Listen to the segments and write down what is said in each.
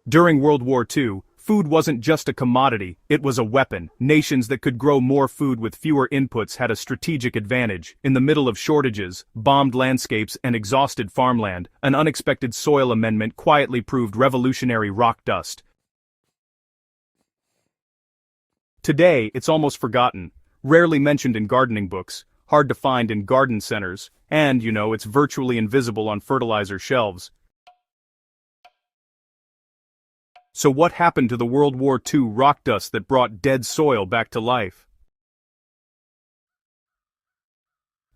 During World War II, food wasn't just a commodity, it was a weapon. Nations that could grow more food with fewer inputs had a strategic advantage. In the middle of shortages, bombed landscapes, and exhausted farmland, an unexpected soil amendment quietly proved revolutionary: rock dust. Today, it's almost forgotten, rarely mentioned in gardening books, hard to find in garden centers, and, it's virtually invisible on fertilizer shelves. So what happened to the World War II rock dust that brought dead soil back to life?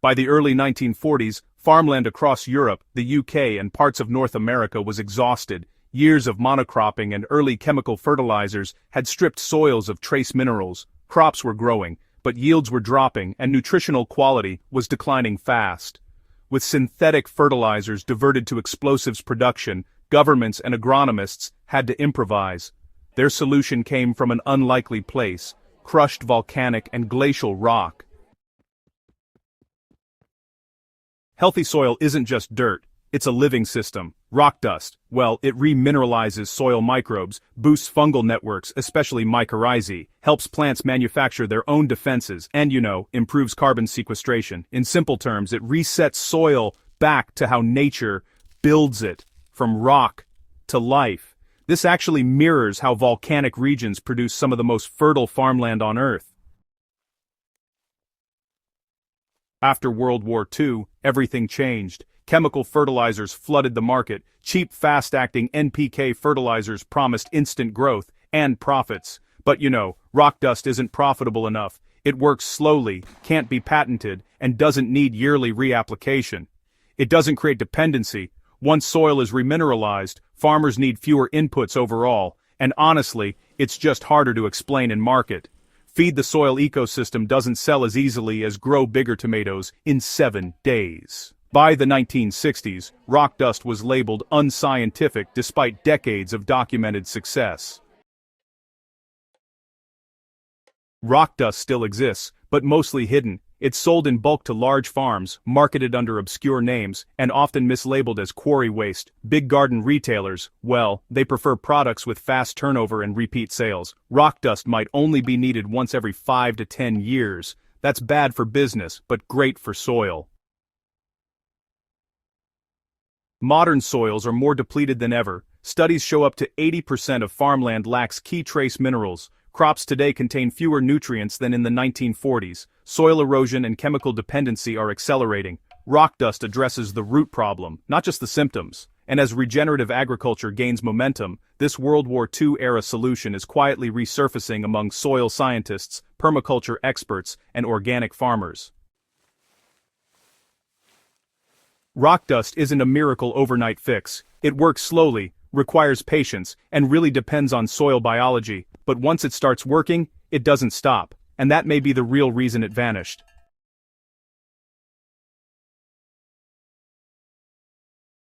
By the early 1940s, farmland across Europe, the UK, and parts of North America was exhausted. Years of monocropping and early chemical fertilizers had stripped soils of trace minerals. Crops were growing, but yields were dropping and nutritional quality was declining fast. With synthetic fertilizers diverted to explosives production, governments and agronomists had to improvise. Their solution came from an unlikely place: crushed volcanic and glacial rock. Healthy soil isn't just dirt, it's a living system. Rock dust, well, it remineralizes soil microbes, boosts fungal networks, especially mycorrhizae, helps plants manufacture their own defenses, and improves carbon sequestration. In simple terms, it resets soil back to how nature builds it, from rock to life. This actually mirrors how volcanic regions produce some of the most fertile farmland on Earth. After World War II, everything changed. Chemical fertilizers flooded the market. Cheap, fast-acting NPK fertilizers promised instant growth and profits. But rock dust isn't profitable enough. It works slowly, can't be patented, and doesn't need yearly reapplication. It doesn't create dependency. Once soil is remineralized, farmers need fewer inputs overall, and honestly, it's just harder to explain and market. Feed the Soil ecosystem doesn't sell as easily as grow bigger tomatoes in 7 days. By the 1960s, rock dust was labeled unscientific despite decades of documented success. Rock dust still exists, but mostly hidden. It's sold in bulk to large farms, marketed under obscure names, and often mislabeled as quarry waste. Big garden retailers, well, they prefer products with fast turnover and repeat sales. Rock dust might only be needed once every 5 to 10 years. That's bad for business, but great for soil. Modern soils are more depleted than ever. Studies show up to 80% of farmland lacks key trace minerals. Crops today contain fewer nutrients than in the 1940s. Soil erosion and chemical dependency are accelerating. Rock dust addresses the root problem, not just the symptoms. And as regenerative agriculture gains momentum, this World War II-era solution is quietly resurfacing among soil scientists, permaculture experts, and organic farmers. Rock dust isn't a miracle overnight fix. It works slowly, requires patience, and really depends on soil biology. But once it starts working, it doesn't stop. And that may be the real reason it vanished.